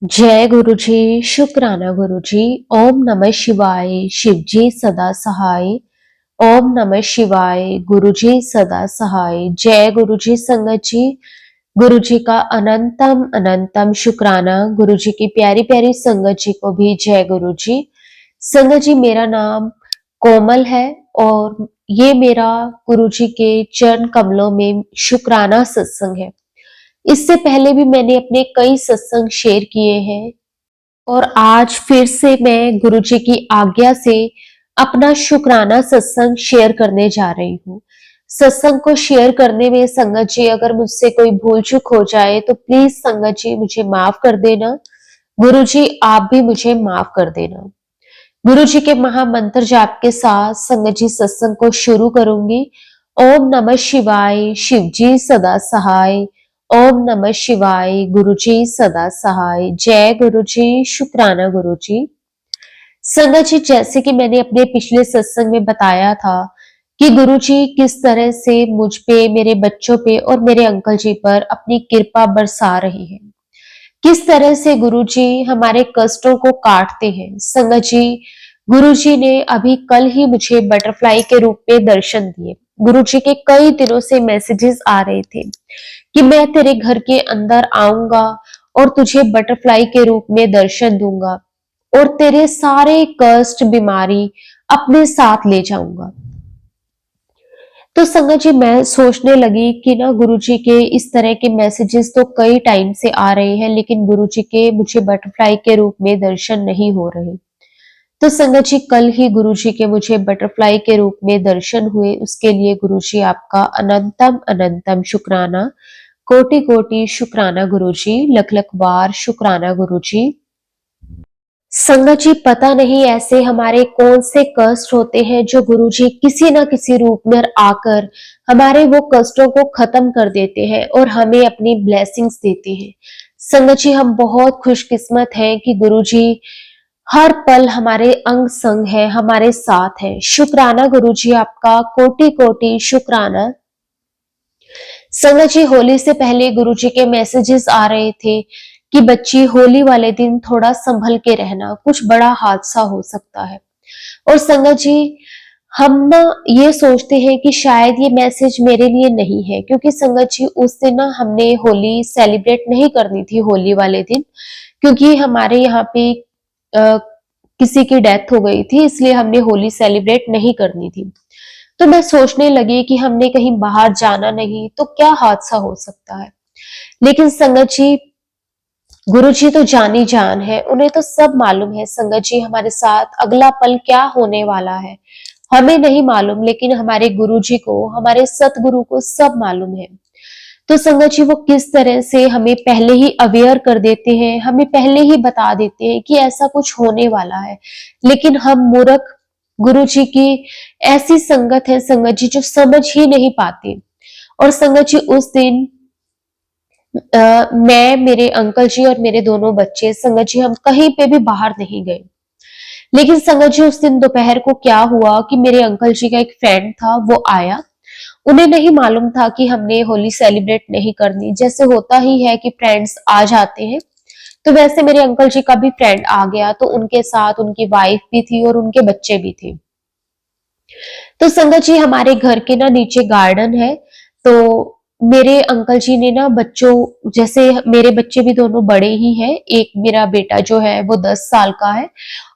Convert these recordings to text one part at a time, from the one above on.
जय गुरु जी, शुक्राना गुरु जी। ओम नमः शिवाय, शिव जी सदा सहाय। ओम नमः शिवाय, गुरु जी सदा सहाय। जय गुरु जी संगत जी। गुरु जी का अनंतम अनंतम शुक्राना। गुरु जी की प्यारी प्यारी संगत जी को भी जय गुरु जी। संगत जी, मेरा नाम कोमल है और ये मेरा गुरु जी के चरण कमलों में शुक्राना सत्संग है। इससे पहले भी मैंने अपने कई सत्संग शेयर किए हैं और आज फिर से मैं गुरुजी की आज्ञा से अपना शुक्राना सत्संग शेयर करने जा रही हूँ। सत्संग को शेयर करने में संगत जी अगर मुझसे कोई भूल चूक हो जाए तो प्लीज संगत जी मुझे माफ कर देना। गुरु जी आप भी मुझे माफ कर देना। गुरु जी के महामंत्र जाप के साथ संगत जी सत्संग को शुरू करूंगी। ओम नमः शिवाय, शिव जी सदा सहाय। ओम नमः शिवाय, गुरु जी सदा सहाय। जय गुरु जी, शुक्राना गुरु जी। संगत जी, जैसे कि मैंने अपने पिछले सत्संग में बताया था कि गुरु जी किस तरह से मुझ पे, मेरे बच्चों पे और मेरे अंकल जी पर अपनी कृपा बरसा रही है। किस तरह से गुरुजी हमारे कष्टों को काटते हैं। संगत जी, गुरुजी ने अभी कल ही मुझे बटरफ्लाई के रूप में दर्शन दिए। गुरुजी के कई दिनों से मैसेजेस आ रहे थे कि मैं तेरे घर के अंदर आऊंगा और तुझे बटरफ्लाई के रूप में दर्शन दूंगा और तेरे सारे कष्ट, बीमारी अपने साथ ले जाऊंगा। तो संगत जी, मैं सोचने लगी कि ना गुरुजी के इस तरह के मैसेजेस तो कई टाइम से आ रहे हैं, लेकिन गुरुजी के मुझे बटरफ्लाई के रूप में दर्शन नहीं हो रहे। तो संगत जी, कल ही गुरुजी के मुझे बटरफ्लाई के रूप में दर्शन हुए। उसके लिए गुरुजी आपका अनंतम अनंतम शुक्राना। कोटि कोटि शुक्राना गुरुजी। लख लख बार शुक्राना गुरुजी। संगत जी, पता नहीं ऐसे हमारे कौन से कष्ट होते हैं जो गुरुजी किसी ना किसी रूप में आकर हमारे वो कष्टों को खत्म कर देते हैं और हमें अपनी ब्लेसिंग्स देते हैं। संगत जी, हम बहुत खुशकिस्मत हैं कि गुरुजी हर पल हमारे अंग संग है, हमारे साथ है। शुक्राना गुरुजी आपका, कोटि कोटि शुक्राना। संगत जी, होली से पहले गुरुजी के मैसेजेस आ रहे थे कि बच्ची होली वाले दिन थोड़ा संभल के रहना, कुछ बड़ा हादसा हो सकता है। और संगत जी, हम ना ये सोचते हैं कि शायद ये मैसेज मेरे लिए नहीं है, क्योंकि संगत जी उस दिन ना हमने होली सेलिब्रेट नहीं करनी थी होली वाले दिन, क्योंकि हमारे यहाँ पे किसी की डेथ हो गई थी, इसलिए हमने होली सेलिब्रेट नहीं करनी थी। तो मैं सोचने लगी कि हमने कहीं बाहर जाना नहीं तो क्या हादसा हो सकता है। लेकिन संगत जी, गुरु जी तो जानी जान है, उन्हें तो सब मालूम है। संगत जी, हमारे साथ अगला पल क्या होने वाला है हमें नहीं मालूम, लेकिन हमारे गुरु जी को, हमारे सतगुरु को सब मालूम है। तो संगत जी, वो किस तरह से हमें पहले ही अवेयर कर देते हैं, हमें पहले ही बता देते हैं कि ऐसा कुछ होने वाला है, लेकिन हम मूर्ख गुरु जी की ऐसी संगत है संगत जी जो समझ ही नहीं पाते। और संगत जी उस दिन मैं, मेरे अंकल जी और मेरे दोनों बच्चे, संगत जी हम कहीं पे भी बाहर नहीं गए। लेकिन संगत जी उस दिन दोपहर को क्या हुआ कि मेरे अंकल जी का एक फ्रेंड था, वो आया। उन्हें नहीं मालूम था कि हमने होली सेलिब्रेट नहीं करनी। जैसे होता ही है कि फ्रेंड्स आ जाते हैं, तो वैसे मेरे अंकल जी का भी फ्रेंड आ गया, तो उनके साथ उनकी वाइफ भी थी और उनके बच्चे भी थे। तो संगत जी, हमारे घर के ना नीचे गार्डन है, तो मेरे अंकल जी ने ना बच्चों, जैसे मेरे बच्चे भी दोनों बड़े ही हैं, एक मेरा बेटा जो है वो 10 साल का है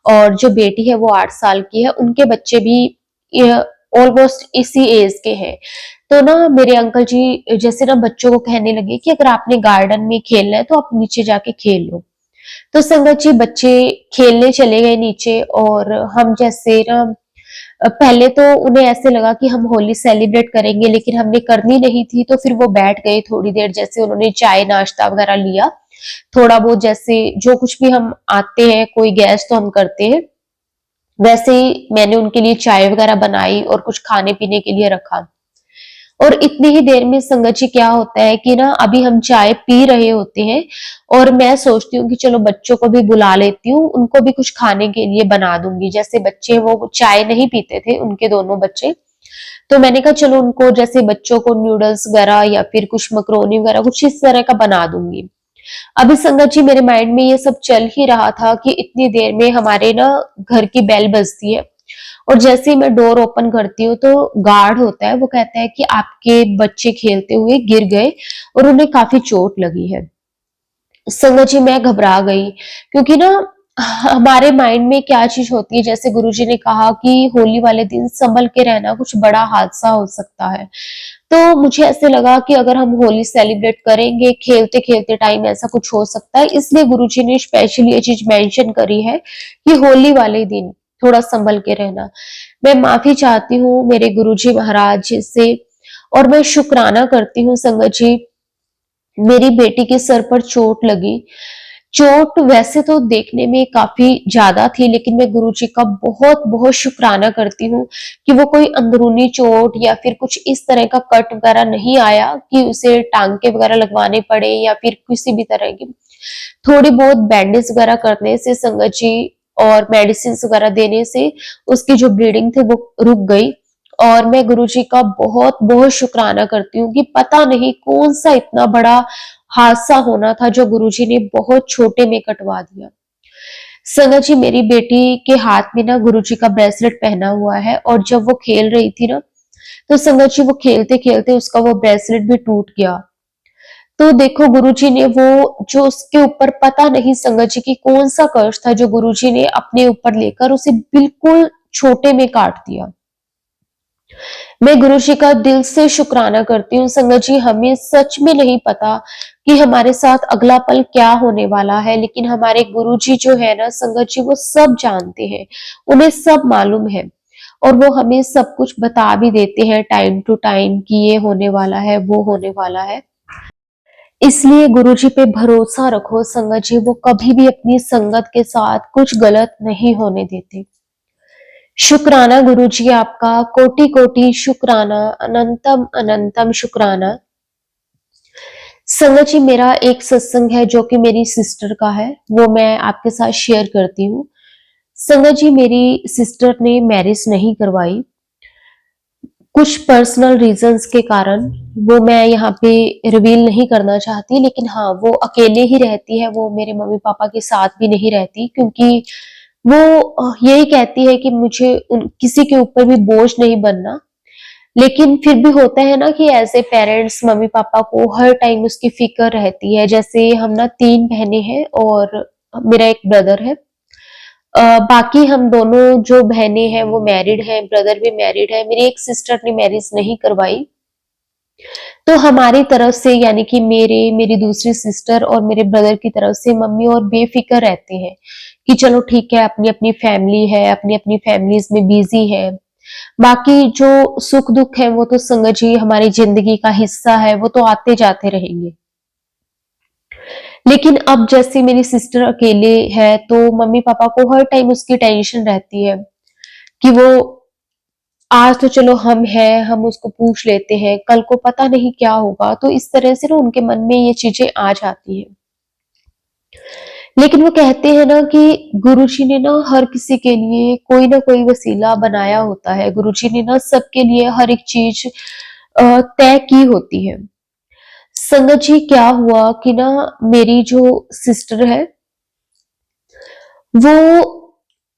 और जो बेटी है वो 8 साल की है। उनके बच्चे भी ऑलमोस्ट इसी एज के हैं। तो ना मेरे अंकल जी जैसे ना बच्चों को कहने लगे कि अगर आपने गार्डन में खेलना है तो आप नीचे जाके खेल लो। तो संगत जी, बच्चे खेलने चले गए नीचे और हम जैसे ना पहले तो उन्हें ऐसे लगा कि हम होली सेलिब्रेट करेंगे, लेकिन हमने करनी नहीं थी, तो फिर वो बैठ गए थोड़ी देर। जैसे उन्होंने चाय नाश्ता वगैरह लिया, थोड़ा बहुत जैसे जो कुछ भी हम आते हैं, कोई गैस तो हम करते हैं, वैसे ही मैंने उनके लिए चाय वगैरह बनाई और कुछ खाने पीने के लिए रखा। और इतनी ही देर में संगत जी क्या होता है कि ना अभी हम चाय पी रहे होते हैं और मैं सोचती हूँ कि चलो बच्चों को भी बुला लेती हूँ, उनको भी कुछ खाने के लिए बना दूंगी। जैसे बच्चे वो चाय नहीं पीते थे, उनके दोनों बच्चे, तो मैंने कहा चलो उनको, जैसे बच्चों को नूडल्स वगैरह या फिर कुछ मकरोनी वगैरह कुछ इस तरह का बना दूंगी। अभी संगत जी मेरे माइंड में ये सब चल ही रहा था कि इतनी देर में हमारे ना घर की बेल बजती है, और जैसे ही मैं डोर ओपन करती हूँ तो गार्ड होता है, वो कहता है कि आपके बच्चे खेलते हुए गिर गए और उन्हें काफी चोट लगी है। संगत जी मैं घबरा गई, क्योंकि ना हमारे माइंड में क्या चीज होती है, जैसे गुरुजी ने कहा कि होली वाले दिन संभल के रहना, कुछ बड़ा हादसा हो सकता है। तो मुझे ऐसे लगा कि अगर हम होली सेलिब्रेट करेंगे खेलते खेलते टाइम, ऐसा कुछ हो सकता है, इसलिए गुरुजी ने स्पेशली ये चीज मेंशन करी है कि होली वाले दिन थोड़ा संभल के रहना। मैं माफी चाहती हूँ मेरे गुरुजी महाराज जी से, और मैं शुक्राना करती हूँ संगत जी, मेरी बेटी के सर पर चोट लगी। चोट वैसे तो देखने में काफी ज्यादा थी, लेकिन मैं गुरुजी का बहुत बहुत शुक्राना करती हूँ कि वो कोई अंदरूनी चोट या फिर कुछ इस तरह का कट वगैरह नहीं आया कि उसे टांके वगैरह लगवाने पड़े, या फिर किसी भी तरह की थोड़ी बहुत बैंडेज वगैरह करने से संगत जी और मेडिसिन वगैरह देने से उसकी जो ब्लीडिंग थी वो रुक गई। और मैं गुरुजी का बहुत बहुत शुक्राना करती हूँ कि पता नहीं कौन सा इतना बड़ा हादसा होना था जो गुरुजी ने बहुत छोटे में कटवा दिया। संगत जी मेरी बेटी के हाथ में ना गुरुजी का ब्रेसलेट पहना हुआ है, और जब वो खेल रही थी ना, तो संगत जी वो खेलते खेलते उसका वो ब्रेसलेट भी टूट गया। तो देखो गुरुजी ने वो जो उसके ऊपर पता नहीं संगत जी की कौन सा कर्ज था, जो गुरुजी ने अपने ऊपर लेकर उसे बिल्कुल छोटे में काट दिया। मैं गुरुजी का दिल से शुक्राना करती हूँ संगत जी, हमें सच में नहीं पता कि हमारे साथ अगला पल क्या होने वाला है, लेकिन हमारे गुरुजी जो है ना संगत जी, वो सब जानते हैं, उन्हें सब मालूम है, और वो हमें सब कुछ बता भी देते हैं टाइम टू टाइम कि ये होने वाला है, वो होने वाला है। इसलिए गुरुजी पे भरोसा रखो संगत जी, वो कभी भी अपनी संगत के साथ कुछ गलत नहीं होने देते। शुक्राना गुरुजी आपका, कोटि कोटि शुक्राना, अनंतम अनंतम शुक्राना। संगत जी मेरा एक सत्संग है जो कि मेरी सिस्टर का है, वो मैं आपके साथ शेयर करती हूँ। संगत जी मेरी सिस्टर ने मैरिज नहीं करवाई, कुछ पर्सनल रीजंस के कारण, वो मैं यहाँ पे रिवील नहीं करना चाहती, लेकिन हाँ वो अकेले ही रहती है, वो मेरे मम्मी पापा के साथ भी नहीं रहती, क्योंकि वो यही कहती है कि मुझे किसी के ऊपर भी बोझ नहीं बनना। लेकिन फिर भी होता है ना कि as a parents mummy papa को हर टाइम उसकी फिक्र रहती है। जैसे हम ना 3 बहनें हैं और मेरा एक ब्रदर है। बाकी हम दोनों जो बहनें हैं वो मैरिड हैं, ब्रदर भी मैरिड है। मेरी एक सिस्टर ने मैरिज नहीं करवाई। तो हमारी तरफ से यानी कि मेरी दूसरी सिस्टर और मेरे ब्रदर की तरफ से मम्मी और बेफिक्र रहते हैं कि चलो ठीक है, अपनी अपनी फैमिली है, अपनी अपनी फैमिलीज में बिजी है। बाकी जो सुख दुख है वो तो संगत जी हमारी जिंदगी का हिस्सा है, वो तो आते जाते रहेंगे। लेकिन अब जैसे मेरी सिस्टर अकेले है तो मम्मी पापा को हर टाइम उसकी टेंशन रहती है कि वो आज तो चलो हम हैं, हम उसको पूछ लेते हैं, कल को पता नहीं क्या होगा। तो इस तरह से ना उनके मन में ये चीजें आ जाती हैं। लेकिन वो कहते हैं ना कि गुरुजी ने ना हर किसी के लिए कोई ना कोई वसीला बनाया होता है। गुरुजी ने ना सबके लिए हर एक चीज तय की होती है। संगत जी क्या हुआ कि ना मेरी जो सिस्टर है वो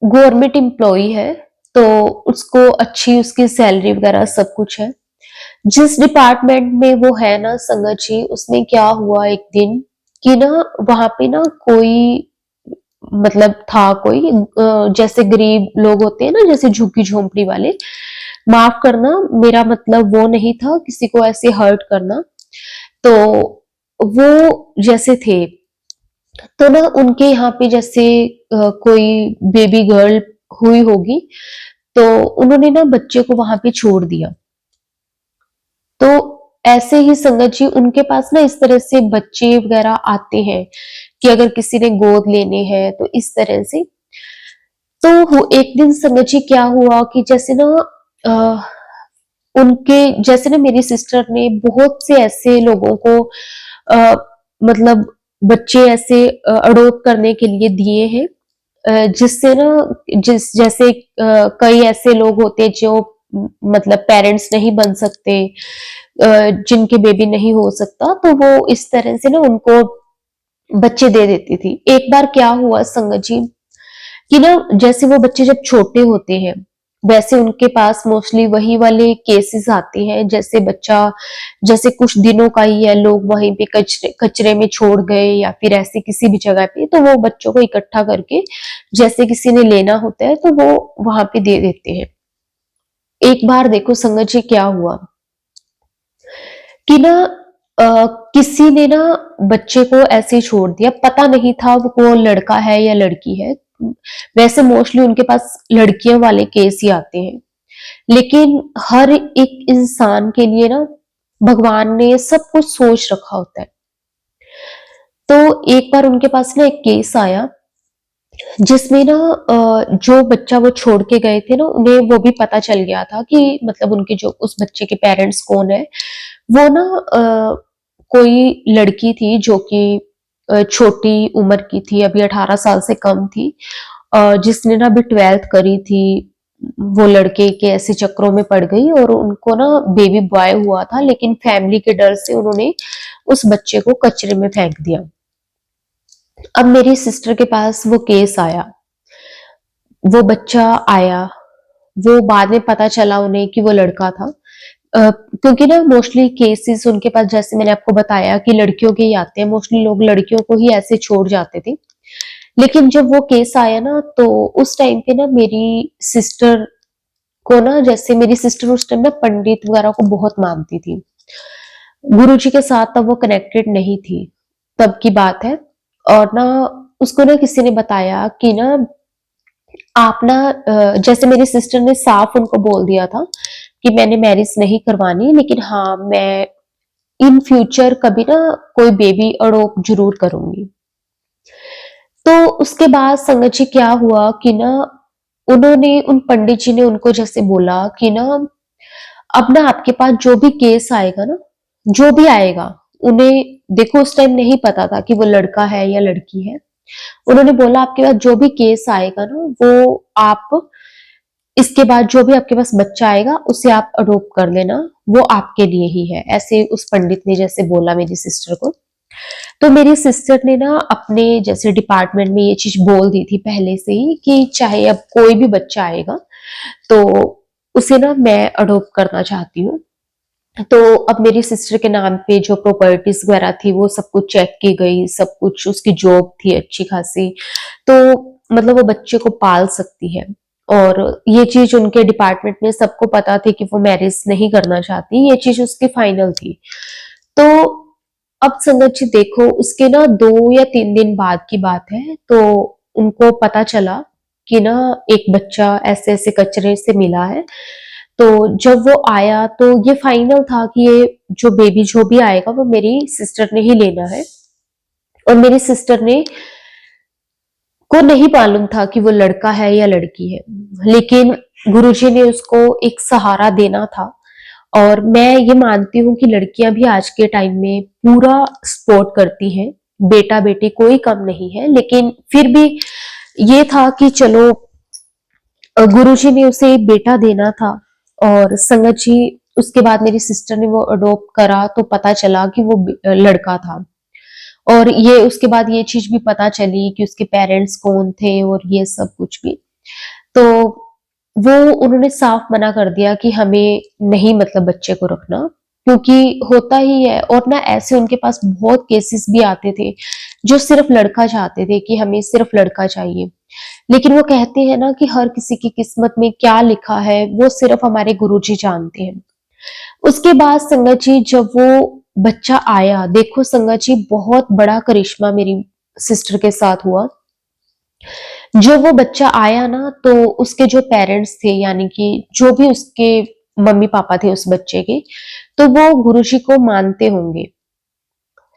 गवर्नमेंट एम्प्लॉई है, तो उसको अच्छी उसकी सैलरी वगैरह सब कुछ है। जिस डिपार्टमेंट में वो है ना संगत जी, उसमें क्या हुआ एक दिन कि ना वहां पे ना कोई मतलब था कोई जैसे गरीब लोग होते हैं ना, जैसे झुग्गी झोंपड़ी वाले, माफ करना मेरा मतलब वो नहीं था किसी को ऐसे हर्ट करना। तो वो जैसे थे, तो ना उनके यहाँ पे जैसे कोई बेबी गर्ल हुई होगी, तो उन्होंने ना बच्चे को वहां पे छोड़ दिया। तो ऐसे ही संगत जी उनके पास ना इस तरह से बच्चे वगैरह आते हैं कि अगर किसी ने गोद लेने हैं तो इस तरह से। तो वो एक दिन संगत जी क्या हुआ कि जैसे ना उनके जैसे ना मेरी सिस्टर ने बहुत से ऐसे लोगों को अ, मतलब बच्चे ऐसे अडॉप्ट करने के लिए दिए हैं, जिससे ना जैसे कई ऐसे लोग होते हैं जो मतलब पेरेंट्स नहीं बन सकते, जिनके बेबी नहीं हो सकता, तो वो इस तरह से ना उनको बच्चे दे देती थी। एक बार क्या हुआ संगत जी कि ना, जैसे वो बच्चे जब छोटे होते हैं, वैसे उनके पास मोस्टली वही वाले केसेस आते हैं, जैसे बच्चा जैसे कुछ दिनों का ही है, लोग वहीं पे कचरे कचरे में छोड़ गए या फिर ऐसे किसी भी जगह पे, तो वो बच्चों को इकट्ठा करके जैसे किसी ने लेना होता है तो वो वहां पे दे देते हैं। एक बार देखो संगत जी क्या हुआ कि ना, किसी ने ना बच्चे को ऐसे ही छोड़ दिया, पता नहीं था वो लड़का है या लड़की है। वैसे मोस्टली उनके पास लड़कियों वाले केस ही आते हैं, लेकिन हर एक इंसान के लिए ना भगवान ने सब कुछ सोच रखा होता है। तो एक बार उनके पास ना एक केस आया जिसमें ना, जो बच्चा वो छोड़ के गए थे ना, उन्हें वो भी पता चल गया था कि मतलब उनके जो उस बच्चे के पेरेंट्स कौन है। वो ना कोई लड़की थी जो कि छोटी उम्र की थी, अभी 18 साल से कम थी, जिसने ना अभी 12th करी थी। वो लड़के के ऐसे चक्करों में पड़ गई और उनको ना बेबी बॉय हुआ था, लेकिन फैमिली के डर से उन्होंने उस बच्चे को कचरे में फेंक दिया। अब मेरी सिस्टर के पास वो केस आया, वो बच्चा आया, वो बाद में पता चला उन्हें कि वो लड़का था। क्योंकि ना मोस्टली केसेस उनके पास, जैसे मैंने आपको बताया कि लड़कियों के ही आते हैं, मोस्टली लोग लड़कियों को ही ऐसे छोड़ जाते थे। लेकिन जब वो केस आया ना, तो उस टाइम पे ना मेरी सिस्टर को ना, जैसे मेरी सिस्टर उस टाइम ना पंडित वगैरह को बहुत मानती थी, गुरुजी के साथ तब वो कनेक्टेड नहीं थी, तब की बात है। और ना उसको ना किसी ने बताया कि ना आप ना, जैसे मेरी सिस्टर ने साफ उनको बोल दिया था कि मैंने मैरिज नहीं करवानी, लेकिन हाँ मैं इन फ्यूचर कभी ना कोई बेबी अडॉप्ट जरूर करूंगी। तो उसके बाद संगत जी क्या हुआ कि ना, उन्होंने उन पंडित जी ने उनको जैसे बोला कि ना, अब ना आपके पास जो भी केस आएगा ना, जो भी आएगा, उन्हें देखो उस टाइम नहीं पता था कि वो लड़का है या लड़की है। उन्होंने बोला आपके पास जो भी केस आएगा ना, वो आप इसके बाद जो भी आपके पास बच्चा आएगा उसे आप अडॉप्ट कर लेना, वो आपके लिए ही है, ऐसे उस पंडित ने जैसे बोला मेरी सिस्टर को। तो मेरी सिस्टर ने ना अपने जैसे डिपार्टमेंट में ये चीज बोल दी थी पहले से ही कि चाहे अब कोई भी बच्चा आएगा तो उसे ना मैं अडॉप्ट करना चाहती हूँ। तो अब मेरी सिस्टर के नाम पे जो प्रॉपर्टीज वगैरह थी वो सब कुछ चेक की गई, सब कुछ, उसकी जॉब थी अच्छी खासी, तो मतलब वो बच्चे को पाल सकती है। और ये चीज उनके डिपार्टमेंट में सबको पता थी कि वो मैरिज नहीं करना चाहती, ये चीज उसकी फाइनल थी। तो अब संगत जी देखो, उसके ना 2 या 3 दिन बाद की बात है, तो उनको पता चला कि ना एक बच्चा ऐसे ऐसे कचरे से मिला है। तो जब वो आया तो ये फाइनल था कि ये जो बेबी जो भी आएगा वो मेरी सिस्टर ने ही लेना है। और मेरी सिस्टर ने को नहीं मालूम था कि वो लड़का है या लड़की है, लेकिन गुरुजी ने उसको एक सहारा देना था। और मैं ये मानती हूँ कि लड़कियां भी आज के टाइम में पूरा सपोर्ट करती हैं, बेटा बेटी कोई कम नहीं है, लेकिन फिर भी ये था कि चलो, गुरुजी ने उसे एक बेटा देना था। और संगत जी उसके बाद मेरी सिस्टर ने वो अडॉप्ट करा तो पता चला कि वो लड़का था। और ये उसके बाद ये चीज भी पता चली कि उसके पेरेंट्स कौन थे और ये सब कुछ भी। तो वो उन्होंने साफ मना कर दिया कि हमें नहीं मतलब बच्चे को रखना, क्योंकि होता ही है। और ना ऐसे उनके पास बहुत केसेस भी आते थे जो सिर्फ लड़का चाहते थे कि हमें सिर्फ लड़का चाहिए। लेकिन वो कहते हैं ना कि हर किसी की किस्मत में क्या लिखा है वो सिर्फ हमारे गुरुजी जानते हैं। उसके बाद संगत जी जब वो बच्चा आया, देखो संगत जी बहुत बड़ा करिश्मा मेरी सिस्टर के साथ हुआ। जब वो बच्चा आया ना, तो उसके जो पेरेंट्स थे, यानी कि जो भी उसके मम्मी पापा थे उस बच्चे के, तो वो गुरुजी को मानते होंगे।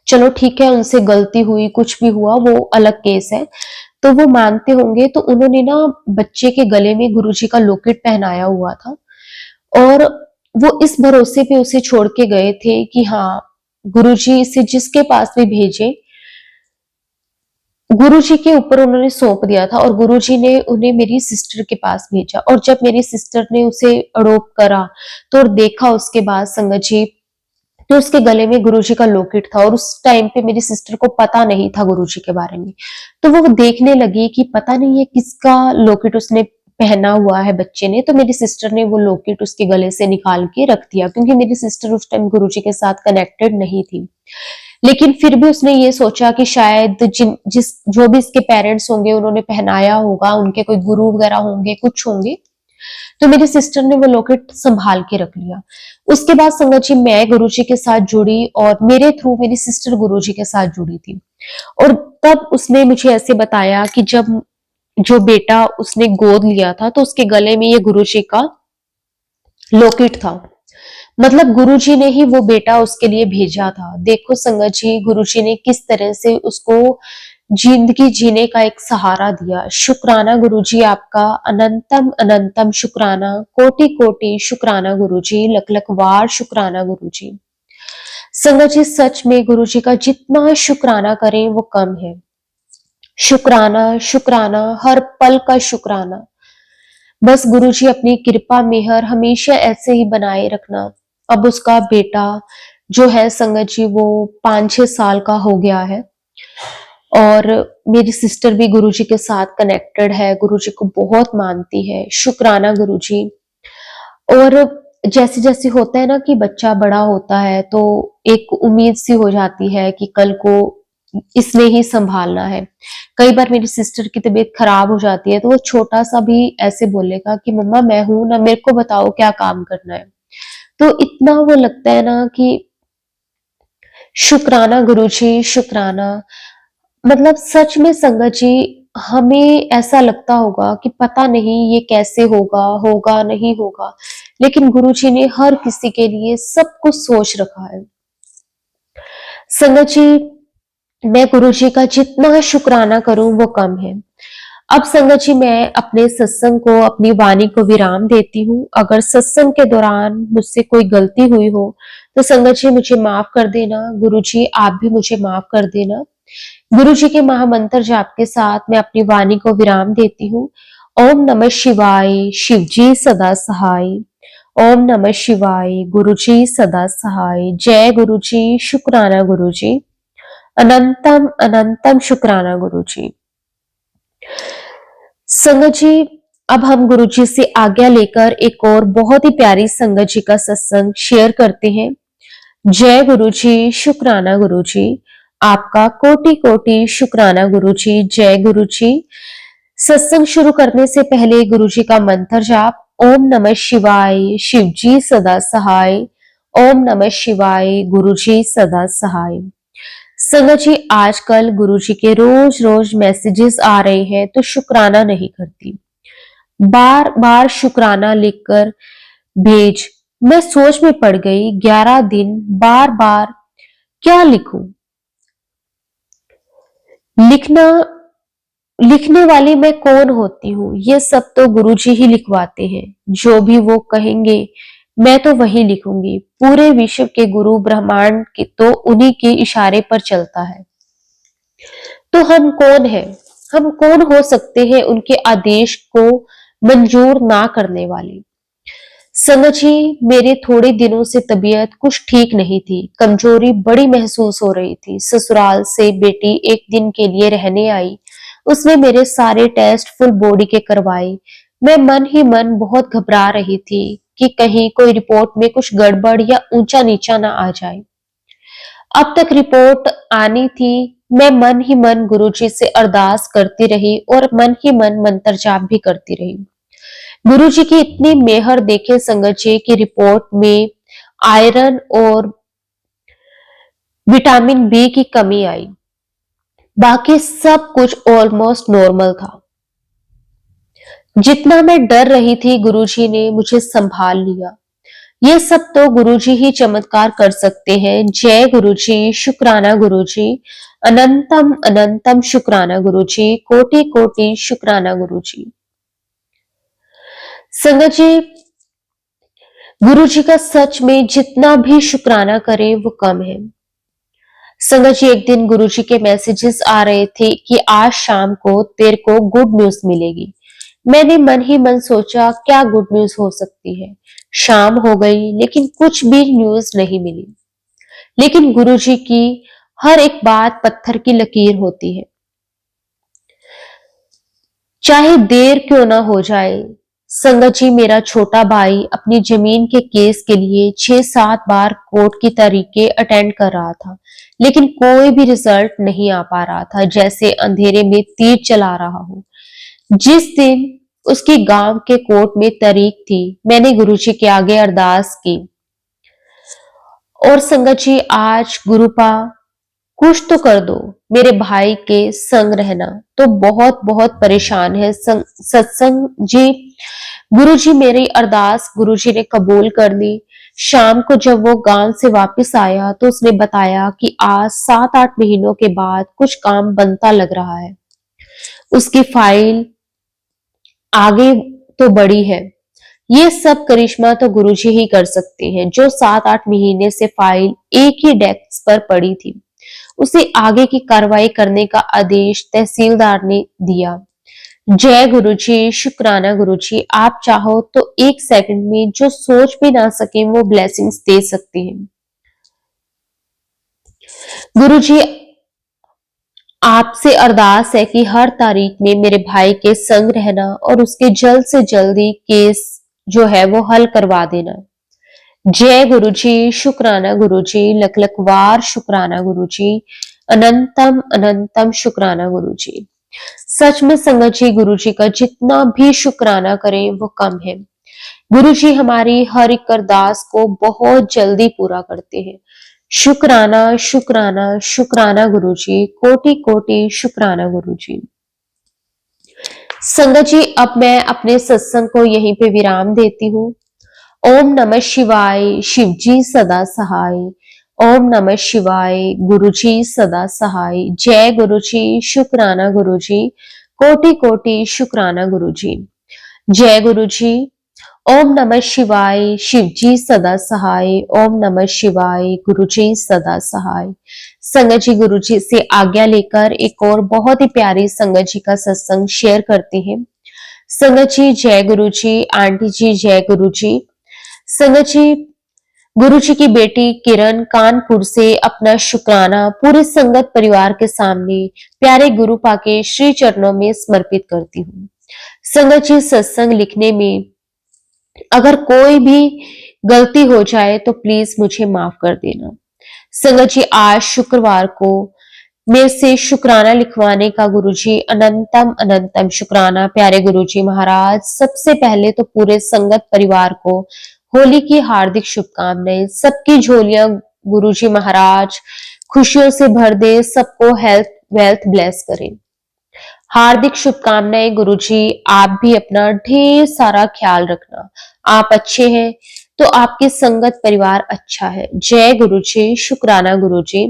चलो ठीक है, उनसे गलती हुई, कुछ भी हुआ वो अलग केस है। तो वो मानते होंगे, तो उन्होंने ना बच्चे के गले में गुरुजी का लॉकेट पहनाया हुआ था। और वो इस भरोसे पे उसे छोड़ के गए थे कि हाँ, गुरुजी इसे जिसके पास भी भेजे, गुरुजी के ऊपर उन्होंने सौंप दिया था और गुरुजी ने उन्हें मेरी सिस्टर के पास भेजा। और जब मेरी सिस्टर ने उसे अडॉप्ट करा तो और देखा उसके बाद संगत जी, तो उसके गले में गुरुजी का लॉकेट था और उस टाइम पे मेरी सिस्टर को पता नहीं था गुरुजी के बारे में। तो वो देखने लगी कि पता नहीं ये किसका लॉकेट उसने पहना हुआ है बच्चे ने। तो मेरी सिस्टर ने वो लॉकेट उसके गले से निकाल के रख दिया, क्योंकि मेरी सिस्टर उस टाइम गुरुजी के साथ कनेक्टेड नहीं थी। लेकिन फिर भी उसने ये सोचा कि शायद जो भी इसके पेरेंट्स होंगे उन्होंने पहनाया होगा, उनके कोई गुरु वगैरह होंगे, कुछ होंगे। तो मेरी सिस्टर ने वो लॉकेट संभाल के रख लिया। उसके बाद संगत जी मैं गुरुजी के साथ जुड़ी और मेरे थ्रू मेरी सिस्टर गुरुजी के साथ जुड़ी थी। और तब उसने मुझे ऐसे बताया कि जब जो बेटा उसने गोद लिया था तो उसके गले में ये गुरुजी का लॉकेट था। मतलब गुरुजी ने ही वो बेटा उसके लिए भेजा था। देखो संगत जी, गुरुजी ने किस तरह से उसको जिंदगी जीने का एक सहारा दिया। शुक्राना गुरुजी आपका, अनंतम अनंतम शुक्राना, कोटि कोटि शुक्राना गुरुजी, लख लख वार शुक्राना गुरुजी। संगत जी सच में गुरुजी का जितना शुक्राना करें वो कम है। शुक्राना शुक्राना, हर पल का शुक्राना। बस गुरुजी अपनी कृपा मेहर हमेशा ऐसे ही बनाए रखना। अब उसका बेटा जो है संगत जी वो 5-6 साल का हो गया है और मेरी सिस्टर भी गुरुजी के साथ कनेक्टेड है, गुरुजी को बहुत मानती है। शुक्राना गुरुजी। और जैसे जैसे होता है ना कि बच्चा बड़ा होता है तो एक उम्मीद सी हो जाती है कि कल को इसने ही संभालना है। कई बार मेरी सिस्टर की तबीयत खराब हो जाती है तो वो छोटा सा भी ऐसे बोलेगा कि मम्मा मैं हूं ना, मेरे को बताओ क्या काम करना है। तो इतना वो लगता है ना कि शुक्राना गुरुजी शुक्राना। मतलब सच में संगत जी हमें ऐसा लगता होगा कि पता नहीं ये कैसे होगा, होगा नहीं होगा, लेकिन गुरुजी ने हर किसी के लिए सब कुछ सोच रखा है। संगत जी मैं गुरुजी का जितना शुक्राना करूं वो कम है। अब संगत जी मैं अपने सत्संग को, अपनी वाणी को विराम देती हूँ। अगर सत्संग के दौरान मुझसे कोई गलती हुई हो तो संगत जी मुझे माफ कर देना। गुरुजी आप भी मुझे माफ कर देना। गुरुजी के महामंत्र जाप के साथ मैं अपनी वाणी को विराम देती हूँ। ओम नमः शिवाय, शिवजी सदा सहाय। ओम नमः शिवाय, गुरुजी सदा सहाय। जय गुरुजी, शुक्राना गुरुजी, अनंतम अनंतम शुक्राना गुरुजी। संगत जी अब हम गुरुजी से आज्ञा लेकर एक और बहुत ही प्यारी संगत जी का सत्संग शेयर करते हैं। जय गुरुजी, शुक्राना गुरुजी, आपका कोटि कोटि शुक्राना गुरुजी। जय गुरुजी। सत्संग शुरू करने से पहले गुरुजी का मंत्र जाप। ओम नमः शिवाय, शिवजी सदा सहाय। ओम नमः शिवाय, गुरुजी सदा सहाय। संगत जी आजकल गुरुजी के रोज रोज मैसेजेस आ रहे हैं तो शुक्राना नहीं करती। बार बार शुक्राना लिखकर भेज। मैं सोच में पड़ गई, 11 दिन बार बार क्या लिखूं। लिखना लिखने वाली मैं कौन होती हूँ, ये सब तो गुरुजी ही लिखवाते हैं। जो भी वो कहेंगे मैं तो वही लिखूंगी। पूरे विश्व के गुरु ब्रह्मांड के तो उन्हीं के इशारे पर चलता है। तो हम कौन है, हम कौन हो सकते हैं उनके आदेश को मंजूर ना करने वाले। समझी मेरे थोड़े दिनों से तबीयत कुछ ठीक नहीं थी, कमजोरी बड़ी महसूस हो रही थी। ससुराल से बेटी एक दिन के लिए रहने आई। उसने मेरे सारे टेस्ट फुल बॉडी के करवाए। मैं मन ही मन बहुत घबरा रही थी कि कहीं कोई रिपोर्ट में कुछ गड़बड़ या ऊंचा नीचा ना आ जाए। अब तक रिपोर्ट आनी थी। मैं मन ही मन गुरुजी से अरदास करती रही और मन ही मन मंत्र जाप भी करती रही। गुरुजी की इतनी मेहर देखे संगत जी की रिपोर्ट में आयरन और विटामिन बी की कमी आई। बाकी सब कुछ ऑलमोस्ट नॉर्मल था। जितना मैं डर रही थी गुरुजी ने मुझे संभाल लिया। ये सब तो गुरुजी ही चमत्कार कर सकते हैं। जय गुरुजी, शुक्राना गुरुजी, अनंतम अनंतम शुक्राना गुरुजी, कोटि कोटि शुक्राना गुरुजी। संगत जी गुरुजी का सच में जितना भी शुक्राना करे वो कम है। संगत जी एक दिन गुरुजी के मैसेजेस आ रहे थे कि आज शाम को तेरे को गुड न्यूज मिलेगी। मैंने मन ही मन सोचा क्या गुड न्यूज हो सकती है। शाम हो गई लेकिन कुछ भी न्यूज नहीं मिली। लेकिन गुरुजी की हर एक बात पत्थर की लकीर होती है। चाहे देर क्यों ना हो जाए, संगत जी मेरा छोटा भाई अपनी जमीन के केस के लिए 6-7 बार कोर्ट की तारीखें अटेंड कर रहा था, लेकिन कोई भी रिजल्ट नहीं आ पा रहा था, जैसे अंधेरे में तीर चला रहा हो। जिस दिन उसकी गांव के कोर्ट में तारीख थी, मैंने गुरुजी के आगे अरदास की और संगत जी आज गुरुपा कुछ तो कर दो, मेरे भाई के संग रहना तो बहुत बहुत परेशान है। सत्संग जी, गुरुजी मेरी अरदास गुरुजी ने कबूल कर ली। शाम को जब वो गांव से वापस आया तो उसने बताया कि आज 7-8 महीनों के बाद कुछ काम बनता लग रहा है। उसकी फाइल आगे तो बड़ी है। ये सब करिश्मा तो गुरुजी ही कर सकते हैं। जो 7-8 महीने से फाइल एक ही डेस्क पर पड़ी थी, उसे आगे की कार्रवाई करने का आदेश तहसीलदार ने दिया। जय गुरुजी, शुक्राना गुरुजी, आप चाहो तो 1 सेकंड में जो सोच भी ना सके वो ब्लेसिंग्स दे सकते हैं। गुरुजी, आपसे अरदास है कि हर तारीख में मेरे भाई के संग रहना और उसके जल्द से जल्दी केस जो है वो हल करवा देना। जय गुरुजी, शुक्राना गुरुजी, लख लख वार शुक्राना गुरुजी, अनंतम अनंतम शुक्राना गुरुजी। सच में संगत जी, गुरुजी का जितना भी शुक्राना करें वो कम है। गुरुजी हमारी हर एक अरदास को बहुत जल्दी पूरा करते हैं। शुक्राना शुक्राना शुक्राना गुरुजी, कोटि कोटि शुक्राना गुरुजी। संगत जी, अब मैं अपने सत्संग को यहीं पे विराम देती हूँ। ओम नमः शिवाय, शिवजी सदा सहाय। ओम नमः शिवाय, गुरुजी सदा सहाय। जय गुरुजी, शुक्राना गुरुजी, कोटि कोटि शुक्राना गुरुजी। जय गुरुजी। ओम नमः शिवाय, शिवजी सदा सहाय। ओम नमः शिवाय, गुरुजी सदा सहाय। संगत जी, गुरुजी से आज्ञा लेकर एक और बहुत ही प्यारी संगत जी का सत्संग शेयर करते हैं। संगत जी, जय गुरुजी। आंटी जी, जय गुरुजी। संगत जी, गुरुजी की बेटी किरण कानपुर से अपना शुक्राना पूरे संगत परिवार के सामने प्यारे गुरुपा के श्री चरणों में समर्पित करती हूँ। संगत जी, सत्संग लिखने में अगर कोई भी गलती हो जाए तो प्लीज मुझे माफ कर देना। संगत जी, आज शुक्रवार को मेरे से शुक्राना लिखवाने का गुरुजी अनंतम अनंतम शुक्राना। प्यारे गुरुजी महाराज, सबसे पहले तो पूरे संगत परिवार को होली की हार्दिक शुभकामनाएं। सबकी झोलियां गुरुजी महाराज खुशियों से भर दे, सबको हेल्थ वेल्थ ब्लेस करें। हार्दिक शुभकामनाएं गुरुजी। आप भी अपना ढेर सारा ख्याल रखना। आप अच्छे हैं तो आपकी संगत परिवार अच्छा है। जय गुरुजी, शुक्राना गुरुजी।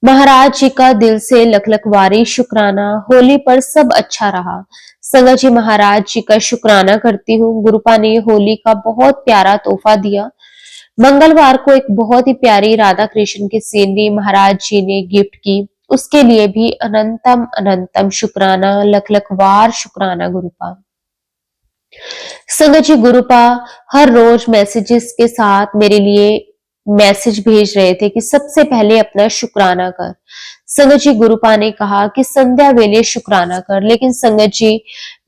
महाराज जी का दिल से लख लख वारी शुक्राना। होली पर सब अच्छा रहा। संगत जी, महाराज जी का शुक्राना करती हूँ। गुरुपा ने होली का बहुत प्यारा तोहफा दिया। मंगलवार को एक बहुत ही प्यारी राधा कृष्ण की सीनरी महाराज जी ने गिफ्ट की, उसके लिए भी अनंतम अनंतम शुक्राना, लख लख वार शुक्राना गुरुपा। संगत जी, गुरुपा हर रोज मैसेजेस के साथ मेरे लिए मैसेज भेज रहे थे कि सबसे पहले अपना शुक्राना कर। संगत जी, गुरुपा ने कहा कि संध्या वेले शुक्राना कर, लेकिन संगत जी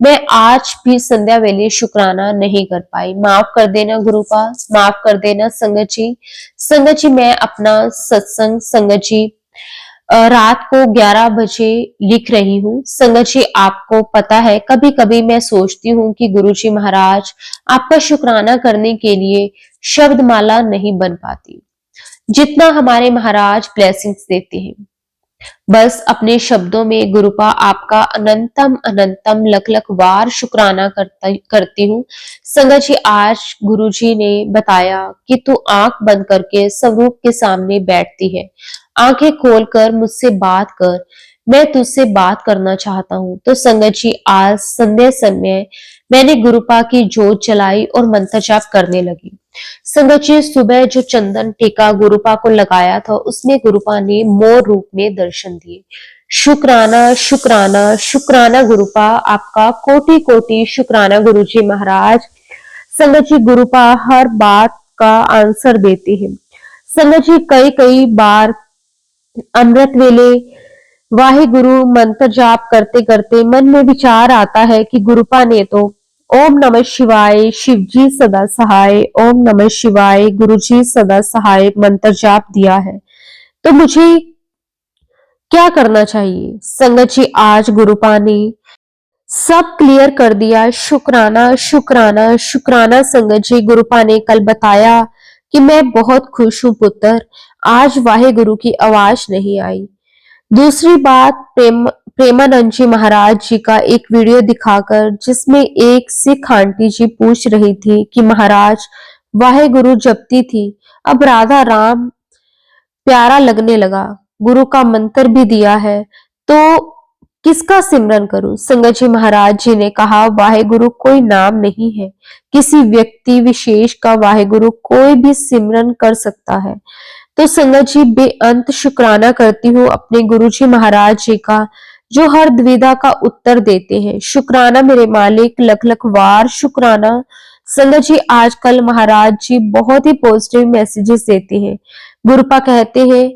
मैं आज भी संध्या वेले शुक्राना नहीं कर पाई। माफ कर देना गुरुपा, माफ कर देना संगत जी। संगत जी, मैं अपना सत्संग संगत जी रात को 11 बजे लिख रही हूँ। संगत जी, आपको पता है कभी कभी मैं सोचती हूँ कि गुरुजी महाराज आपका शुक्राना करने के लिए शब्द माला नहीं बन पाती जितना हमारे महाराज ब्लेसिंग्स देते हैं। बस अपने शब्दों में गुरुपा आपका अनंतम अनंतम लख लख वार शुक्राना करती हूँ। संगत जी, आज गुरुजी ने बताया कि तू आंख बंद करके स्वरूप के सामने बैठती है, आंखें खोलकर मुझसे बात कर, मैं तुझसे बात करना चाहता हूँ। तो संगत जी, आज संध्या समय मैंने गुरुपा की जोत जलाई और मंत्र जाप करने लगी। संगत जी, सुबह जो चंदन टीका गुरुपा को लगाया था उसमें गुरुपा ने मोर रूप में दर्शन दिए। शुक्राना शुक्राना शुक्राना गुरुपा, आपका कोटि कोटि शुक्राना गुरुजी महाराज। संगत जी, गुरुपा हर बात का आंसर देते हैं। संगत जी कई कई बार अमृत वेले वाहे गुरु मंत्र जाप करते करते मन में विचार आता है कि गुरुपा ने तो ओम नमः शिवाय शिव जी सदा सहाय, ओम नमः शिवाय गुरु जी सदा सहाय मंत्र जाप दिया है, तो मुझे क्या करना चाहिए? संगत जी आज गुरुपा ने सब क्लियर कर दिया। शुक्राना शुक्राना शुक्राना संगत जी। गुरुपा ने कल बताया कि मैं बहुत खुश हूं पुत्र, आज वाहे गुरु की आवाज नहीं आई। दूसरी बात, प्रेमानंद जी महाराज जी का एक वीडियो दिखाकर जिसमें एक सिख आंटी जी पूछ रही थी कि महाराज वाहे गुरु जपती थी, अब राधा राम प्यारा लगने लगा, गुरु का मंत्र भी दिया है, तो किसका सिमरन करूं? संगत जी महाराज जी ने कहा वाहेगुरु कोई नाम नहीं है, किसी व्यक्ति विशेष का वाहेगुरु कोई भी सिमरन कर सकता है। तो संगत जी बेअंत शुक्राना करती हूँ अपने गुरु जी महाराज जी का, जो हर दुविधा का उत्तर देते हैं। शुक्राना मेरे मालिक, लख लख वार शुक्राना। संगत जी आजकल महाराज जी बहुत ही पॉजिटिव मैसेजेस देते हैं। गुरुपा कहते हैं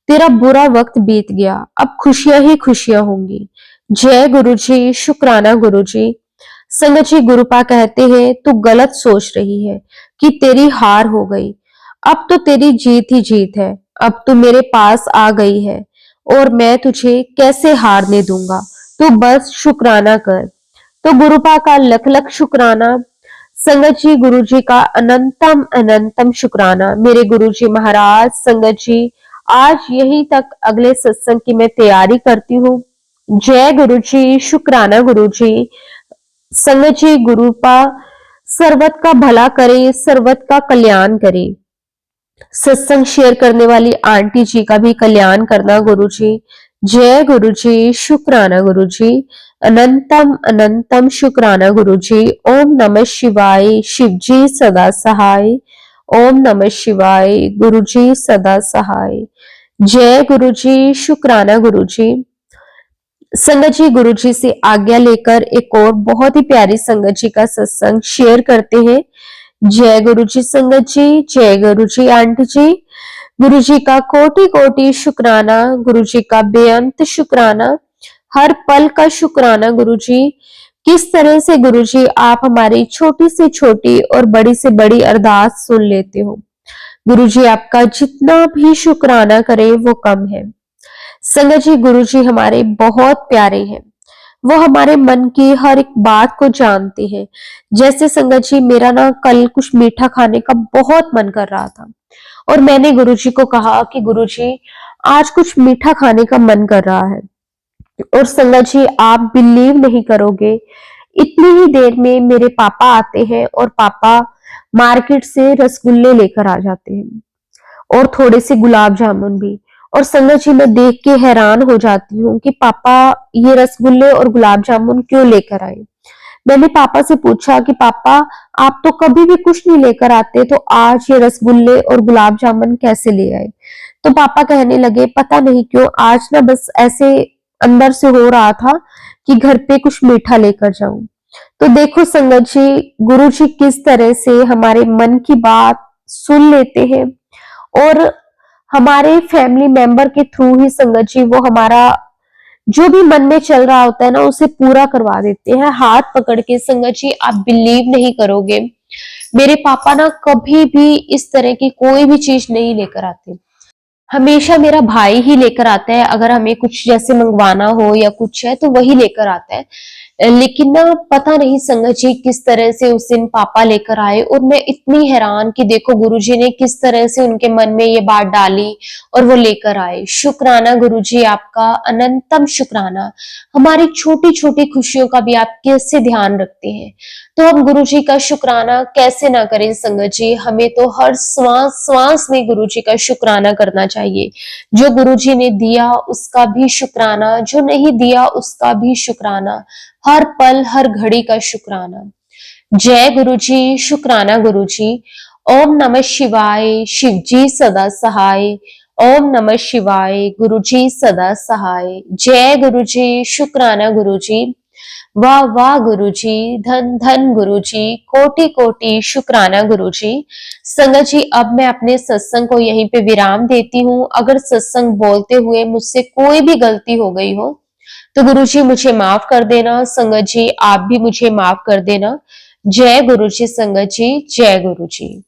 तेरा बुरा वक्त बीत गया, अब खुशियां ही खुशियां होंगी। जय गुरु जी, शुक्राना गुरु जी। संगत जी गुरुपा कहते हैं तू गलत सोच रही है कि तेरी हार हो गई, अब तो तेरी जीत ही जीत है, अब तू मेरे पास आ गई है और मैं तुझे कैसे हारने दूंगा, तू बस शुक्राना कर। तो गुरुपा का लख लख शुक्राना। संगत जी गुरु जी का अनंतम अनंतम शुक्राना। मेरे गुरु जी महाराज, संगत जी आज यही तक अगले सत्संग की मैं तैयारी करती हूँ। जय गुरु जी, शुक्राना गुरु जी। संगत जी गुरुपा सर्वत का भला करे, सर्वत का कल्याण करे। सत्संग शेयर करने वाली आंटी जी का भी कल्याण करना गुरु जी। जय गुरु जी, शुक्राना गुरु जी। अनंतम अनंतम शुक्राना गुरु जी। ओम नमः शिवाय, शिव जी सदा सहाय। ओम नमः शिवाय, गुरु जी सदा सहाय। जय गुरु जी, शुक्राना गुरु जी। संगत जी गुरु जी से आज्ञा लेकर एक और बहुत ही प्यारी संगत जी का सत्संग शेयर करते हैं। जय गुरु जी संगत जी, जय गुरु जी आंटी जी। गुरु जी का कोटि कोटि शुक्राना, गुरु जी का बेअंत शुक्राना, हर पल का शुक्राना गुरु जी। किस तरह से गुरु जी आप हमारी छोटी से छोटी और बड़ी से बड़ी अरदास सुन लेते हो। गुरु जी आपका जितना भी शुक्राना करें वो कम है। संगत जी गुरु जी हमारे बहुत प्यारे हैं, वो हमारे मन की हर एक बात को जानते हैं। जैसे संगत जी मेरा ना कल कुछ मीठा खाने का बहुत मन कर रहा था और मैंने गुरुजी को कहा कि गुरुजी आज कुछ मीठा खाने का मन कर रहा है, और संगत जी आप बिलीव नहीं करोगे, इतनी ही देर में मेरे पापा आते हैं और पापा मार्केट से रसगुल्ले लेकर आ जाते हैं और थोड़े से गुलाब जामुन भी। और संगत जी मैं देख के हैरान हो जाती हूँ कि पापा ये रसगुल्ले और गुलाब जामुन क्यों लेकर आए। मैंने पापा से पूछा कि पापा आप तो कभी भी कुछ नहीं लेकर आते, तो आज ये रसगुल्ले और गुलाब जामुन कैसे ले आए? तो पापा कहने लगे पता नहीं क्यों आज ना बस ऐसे अंदर से हो रहा था कि घर पे कुछ मीठा लेकर जाऊं। तो देखो संगत जी गुरु जी किस तरह से हमारे मन की बात सुन लेते हैं और हमारे फैमिली मेंबर के थ्रू ही संगत जी वो हमारा जो भी मन में चल रहा होता है ना उसे पूरा करवा देते हैं हाथ पकड़ के। संगत जी आप बिलीव नहीं करोगे, मेरे पापा ना कभी भी इस तरह की कोई भी चीज नहीं लेकर आते, हमेशा मेरा भाई ही लेकर आता है। अगर हमें कुछ जैसे मंगवाना हो या कुछ है तो वही लेकर आता है। लेकिन ना पता नहीं संगत जी किस तरह से उस दिन पापा लेकर आए और मैं इतनी हैरान कि देखो गुरुजी ने किस तरह से उनके मन में ये बात डाली और वो लेकर आए। शुक्राना गुरुजी आपका, अनंतम शुक्राना। हमारी छोटी छोटी खुशियों का भी आप कैसे ध्यान रखते हैं, तो हम गुरुजी का शुक्राना कैसे ना करें संगत जी। हमें तो हर श्वास श्वास में गुरुजी का शुक्राना करना चाहिए। जो गुरुजी ने दिया उसका भी शुक्राना, जो नहीं दिया उसका भी शुक्राना, हर पल हर घड़ी का शुक्राना। जय गुरु जी, शुक्राना गुरु जी। ओम नमः शिवाय, शिव जी सदा सहाय। ओम नमः शिवाय, गुरु जी सदा सहाय। जय गुरु जी, शुक्राना गुरु जी। वाह वाह गुरुजी, धन धन गुरुजी, कोटि कोटि शुक्राना गुरुजी। संगत जी, अब मैं अपने सत्संग को यहीं पे विराम देती हूँ। अगर सत्संग बोलते हुए मुझसे कोई भी गलती हो गई हो तो गुरुजी मुझे माफ कर देना। संगत जी, आप भी मुझे माफ कर देना। जय गुरुजी संगत जी, जय गुरुजी।